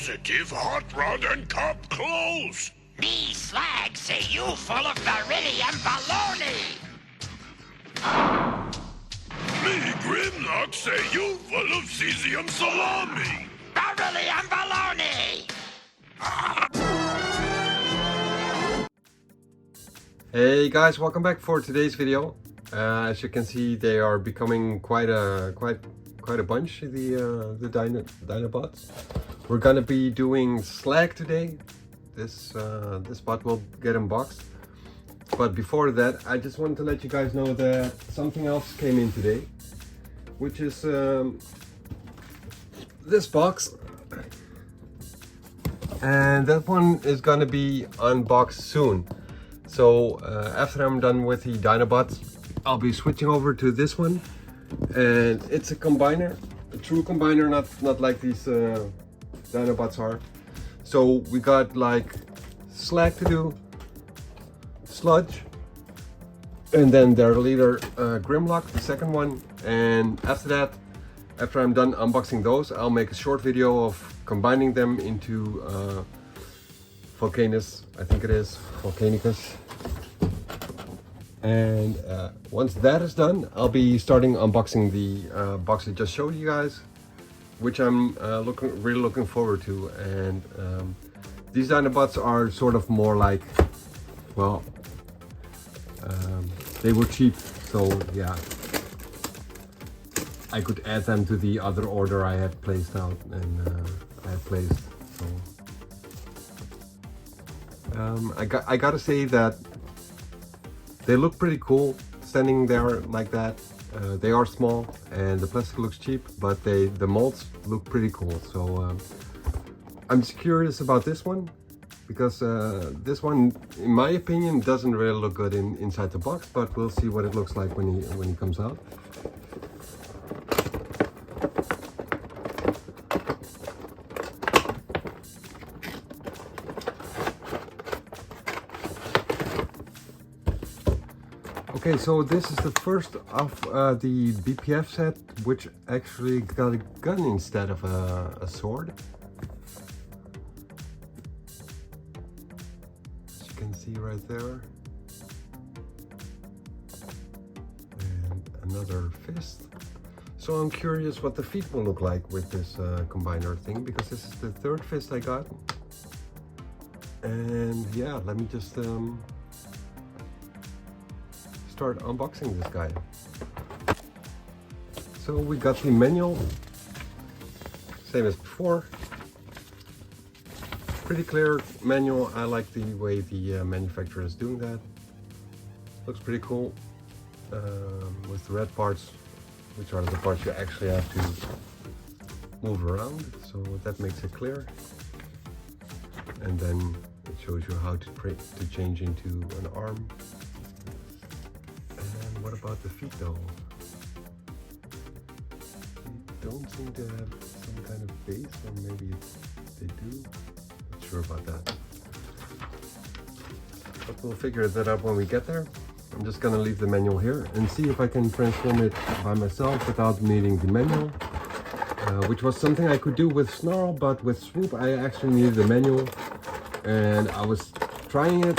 positive hot rod and cop clothes. Me SLAG say you full of beryllium baloney. Me Grimlock say you full of cesium salami. Beryllium baloney. Hey guys, welcome back for today's video. As you can see, they are becoming quite a bunch. The DINOBOTS. We're gonna be doing SLAG today. This bot will get unboxed. But before that, I just wanted to let you guys know that something else came in today, which is this box, and that one is gonna be unboxed soon. So after I'm done with the DINOBOTS, I'll be switching over to this one, and it's a combiner, a true combiner, not like these DINOBOTS are. So we got like SLAG to do, sludge, and then their leader Grimlock, the second one. And after that, after I'm done unboxing those, I'll make a short video of combining them into Volcanus, I think it is, Volcanicus. And once that is done, I'll be starting unboxing the box I just showed you guys, which I'm really looking forward to. And these DINOBOTS are sort of more like, well, they were cheap, so yeah, I could add them to the other order I had placed out, and so I gotta say that they look pretty cool standing there like that. They are small and the plastic looks cheap, but the molds look pretty cool. So I'm just curious about this one, because this one, in my opinion, doesn't really look good inside the box, but we'll see what it looks like when he comes out. Okay, so this is the first of the BPF set, which actually got a gun instead of a sword. As you can see right there. And another fist. So I'm curious what the feet will look like with this combiner thing, because this is the third fist I got. And yeah, let me just start unboxing this guy. So we got the manual, same as before. Pretty clear manual. I like the way the manufacturer is doing that. Looks pretty cool, with the red parts, which are the parts you actually have to move around. So that makes it clear. And then it shows you how to change into an arm. What about the feet though? They don't seem to have some kind of base, or maybe they do. Not sure about that. But we'll figure that out when we get there. I'm just gonna leave the manual here and see if I can transform it by myself without needing the manual. Which was something I could do with Snarl, but with Swoop I actually needed the manual. And I was trying it,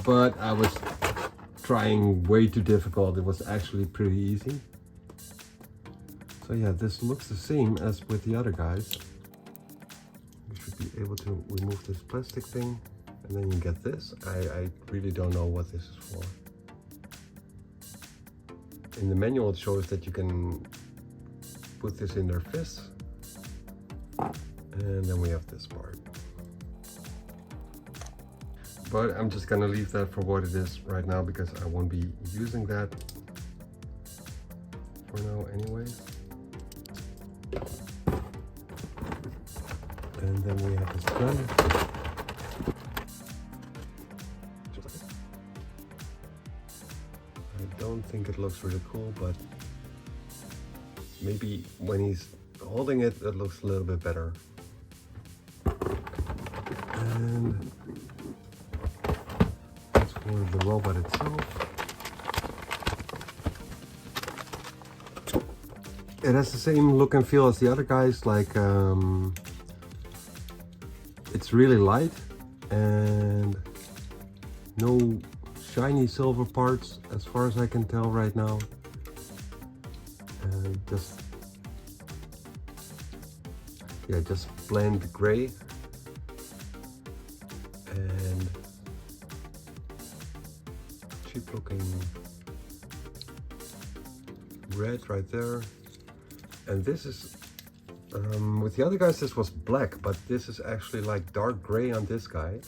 but I was trying way too difficult. It was actually pretty easy. So yeah, this looks the same as with the other guys. You should be able to remove this plastic thing, and then you get this. I really don't know what this is for. In the manual it shows that you can put this in their fists, and then we have this part. But I'm just gonna leave that for what it is right now, because I won't be using that for now anyway. And then we have this gun. I don't think it looks really cool, but maybe when he's holding it, it looks a little bit better. And for the robot itself, it has the same look and feel as the other guys, like it's really light and no shiny silver parts as far as I can tell right now. And just blend gray and cheap looking red right there. And this is with the other guys this was black, but this is actually like dark gray on this guy.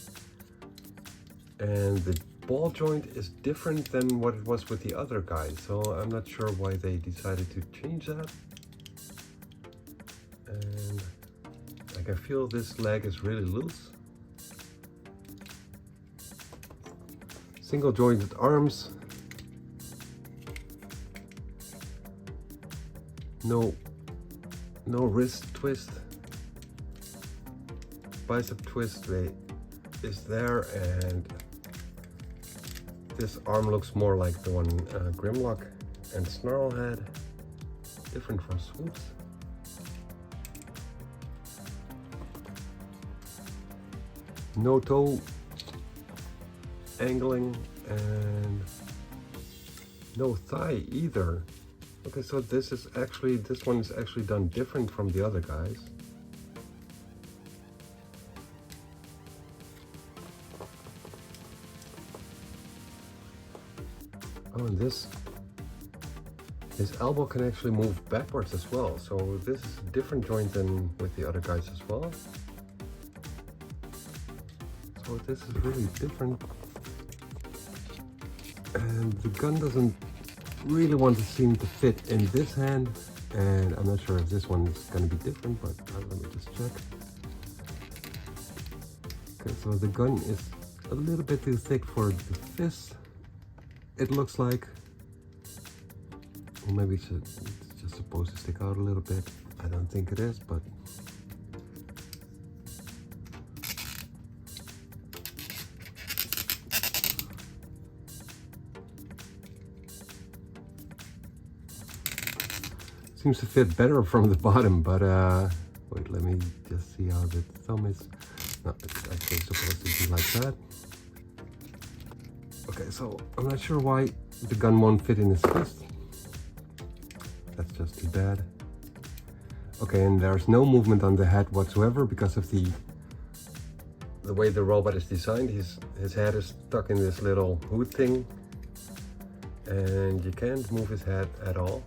And the ball joint is different than what it was with the other guy, so I'm not sure why they decided to change that. And like I feel this leg is really loose. Single jointed arms. No wrist twist. Bicep twist is there, and this arm looks more like the one Grimlock and Snarl had. Different from Swoops. No toe angling and no thigh either. Okay, so this one is actually done different from the other guys. Oh, and this elbow can actually move backwards as well. So this is a different joint than with the other guys as well. So this is really different. And the gun doesn't really want to seem to fit in this hand. And I'm not sure if this one is going to be different, but let me just check. Okay, so the gun is a little bit too thick for the fist. It looks like, or maybe it's just supposed to stick out a little bit. I don't think it is, but seems to fit better from the bottom. But wait, let me just see how the thumb is. No, it's actually supposed to be like that. Okay, so I'm not sure why the gun won't fit in his fist. That's just too bad. Okay, and there's no movement on the head whatsoever because of the way the robot is designed. His head is stuck in this little hood thing, and you can't move his head at all.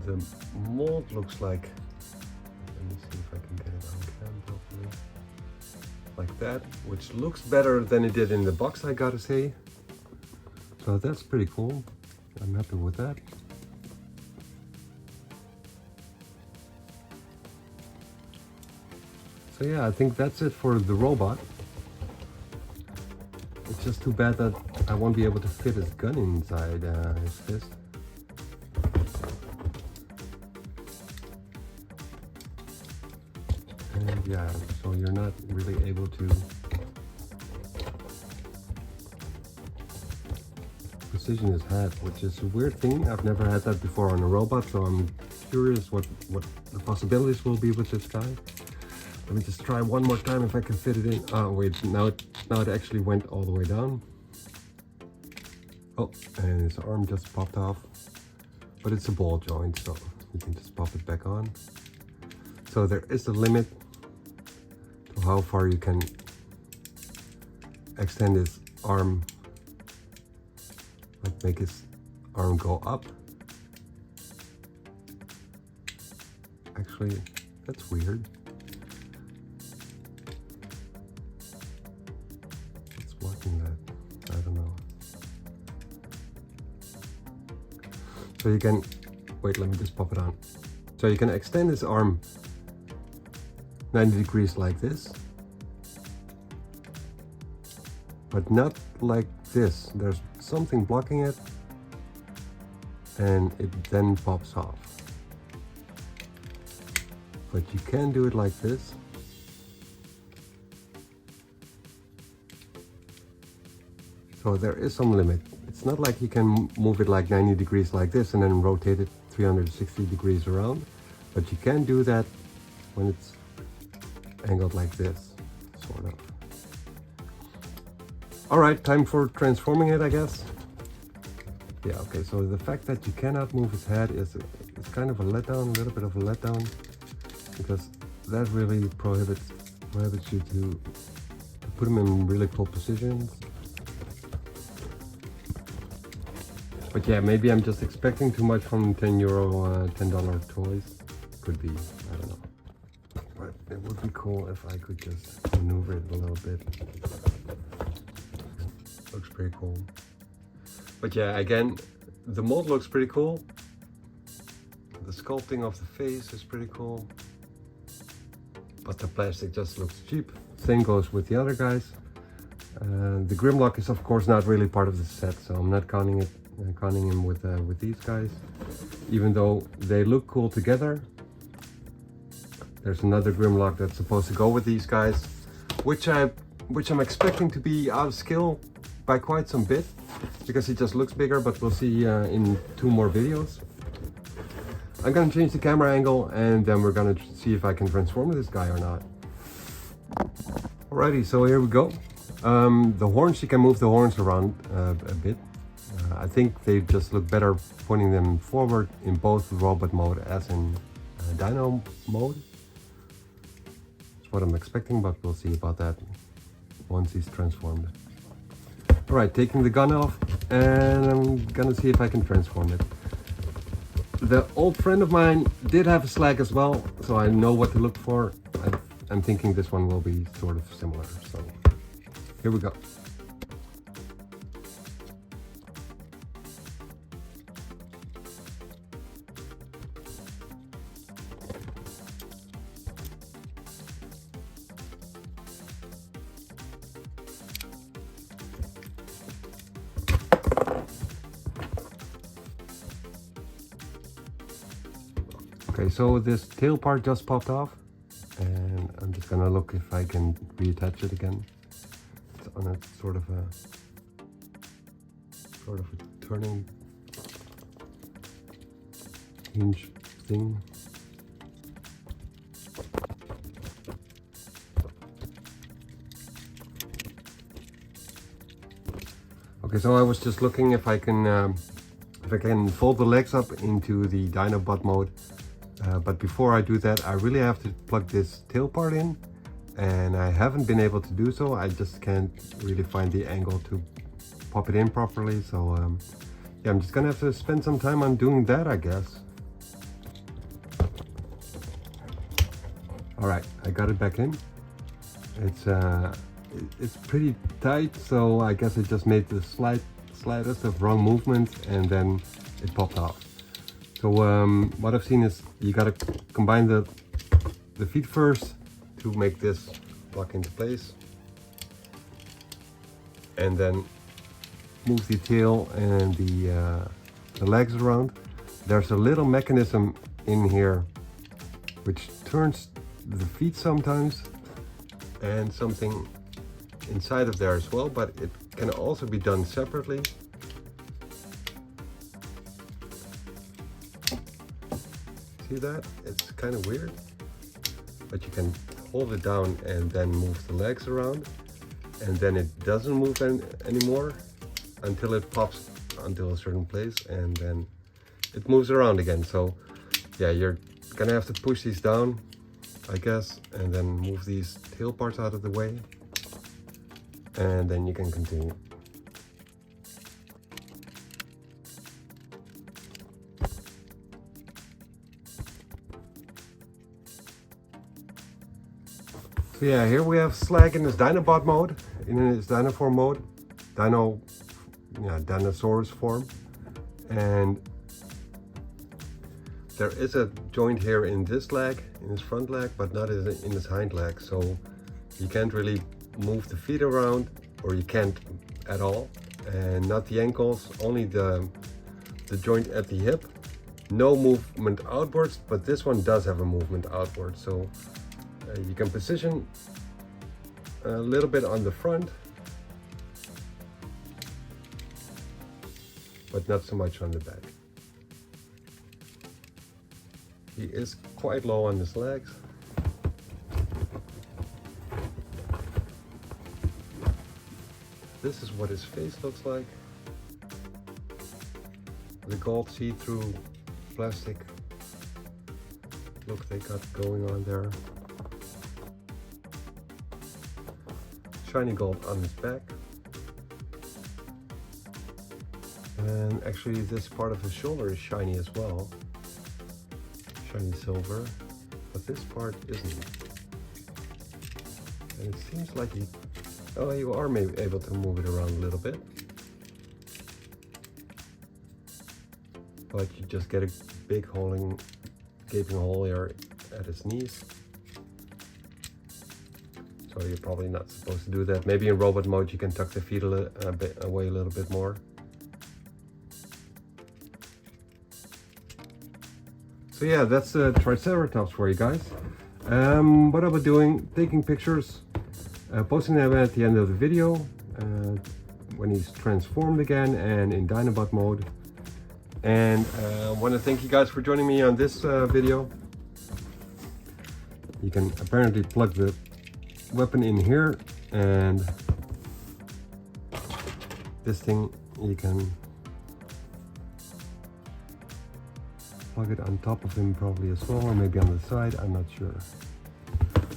The mold looks like, let me see if I can get it on cam properly. Like that, which looks better than it did in the box, I gotta say. So that's pretty cool. I'm happy with that. So yeah, I think that's it for the robot. It's just too bad that I won't be able to fit his gun inside his fist. And yeah, so you're not really able to precision his head, which is a weird thing. I've never had that before on a robot, so I'm curious what the possibilities will be with this guy. Let me just try one more time if I can fit it in. Oh wait, now it actually went all the way down. Oh, and his arm just popped off. But it's a ball joint, so you can just pop it back on. So there is a limit to how far you can extend his arm, like make his arm go up. Actually, that's weird. What's blocking that? I don't know. So you can, wait, let me just pop it on. So you can extend his arm 90 degrees like this, but not like this. There's something blocking it, and it then pops off. But you can do it like this. So there is some limit. It's not like you can move it like 90 degrees like this and then rotate it 360 degrees around, but you can do that when it's angled like this, sort of. All right, time for transforming it, I guess. Yeah, okay, so the fact that you cannot move his head is kind of a letdown, a little bit of a letdown, because that really prohibits you to put him in really cool positions. But yeah, maybe I'm just expecting too much from €10, $10 toys. Could be, I don't know. But it would be cool if I could just maneuver it a little bit. Looks pretty cool. But yeah, again, the mold looks pretty cool. The sculpting of the face is pretty cool. But the plastic just looks cheap. Same goes with the other guys. The Grimlock is of course not really part of the set, so I'm not counting him with these guys. Even though they look cool together. There's another Grimlock that's supposed to go with these guys, which I'm expecting to be out of scale by quite some bit, because he just looks bigger, but we'll see in 2 more videos. I'm gonna change the camera angle and then we're gonna see if I can transform this guy or not. Alrighty, so here we go. The horns, you can move the horns around a bit. I think they just look better pointing them forward in both robot mode as in Dino mode. That's what I'm expecting, but we'll see about that once he's transformed. Alright, taking the gun off, and I'm gonna see if I can transform it. The old friend of mine did have a SLAG as well, so I know what to look for. I'm thinking this one will be sort of similar, so here we go. Okay, so this tail part just popped off, and I'm just gonna look if I can reattach it again. It's on a sort of a turning hinge thing. Okay, so I was just looking if I can fold the legs up into the Dinobot mode. But before I do that, I really have to plug this tail part in, and I haven't been able to do so. I just can't really find the angle to pop it in properly, so yeah, I'm just gonna have to spend some time on doing that, I guess. All right, I got it back in. It's pretty tight, so I guess I just made the slightest of wrong movement, and then it popped off. So what I've seen is you gotta combine the feet first to make this lock into place, and then move the tail and the legs around. There's a little mechanism in here which turns the feet sometimes, and something inside of there as well, but it can also be done separately. See that? It's kind of weird, but you can hold it down and then move the legs around, and then it doesn't move anymore until it pops until a certain place, and then it moves around again. So yeah, you're gonna have to push these down, I guess, and then move these tail parts out of the way, and then you can continue. So yeah, here we have SLAG in his Dinobot mode, in his Dinosaur mode, Dinosaurus form, and there is a joint here in this leg, in his front leg, but not in his hind leg, so you can't really move the feet around, or you can't at all, and not the ankles, only the joint at the hip. No movement outwards, but this one does have a movement outwards, so you can position a little bit on the front, but not so much on the back. He is quite low on his legs. this is what his face looks like. The gold see-through plastic look they got going on there. Shiny gold on his back. And actually this part of his shoulder is shiny as well. Shiny silver. But this part isn't. And it seems like you are maybe able to move it around a little bit. But you just get a big gaping hole here at his knees. So you're probably not supposed to do that. Maybe in robot mode you can tuck the feet a bit away a little bit more. So yeah, that's the Triceratops for you guys. What I was doing, taking pictures, posting them at the end of the video when he's transformed again and in Dinobot mode. And I want to thank you guys for joining me on this video. You can apparently plug the weapon in here, and this thing you can plug it on top of him probably as well, or maybe on the side, I'm not sure.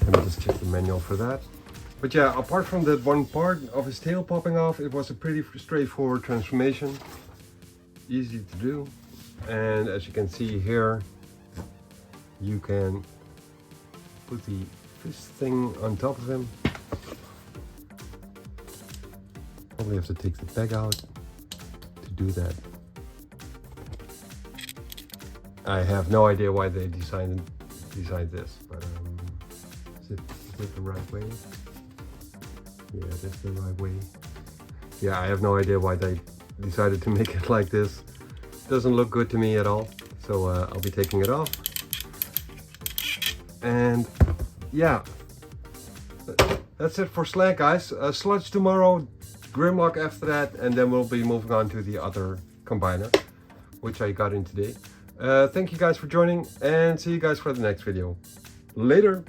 Let me just check the manual for that. But yeah, apart from that one part of his tail popping off, it was a pretty straightforward transformation. Easy to do. And as you can see here, you can put the fish thing on top of him. Probably have to take the peg out to do that. I have no idea why they designed this, but is it the right way? Yeah, that's the right way. Yeah, I have no idea why they decided to make it like this. Doesn't look good to me at all, so I'll be taking it off. And yeah, that's it for SLAG, guys. Sludge tomorrow, Grimlock after that, and then we'll be moving on to the other combiner, which I got in today. Thank you guys for joining, and see you guys for the next video. Later!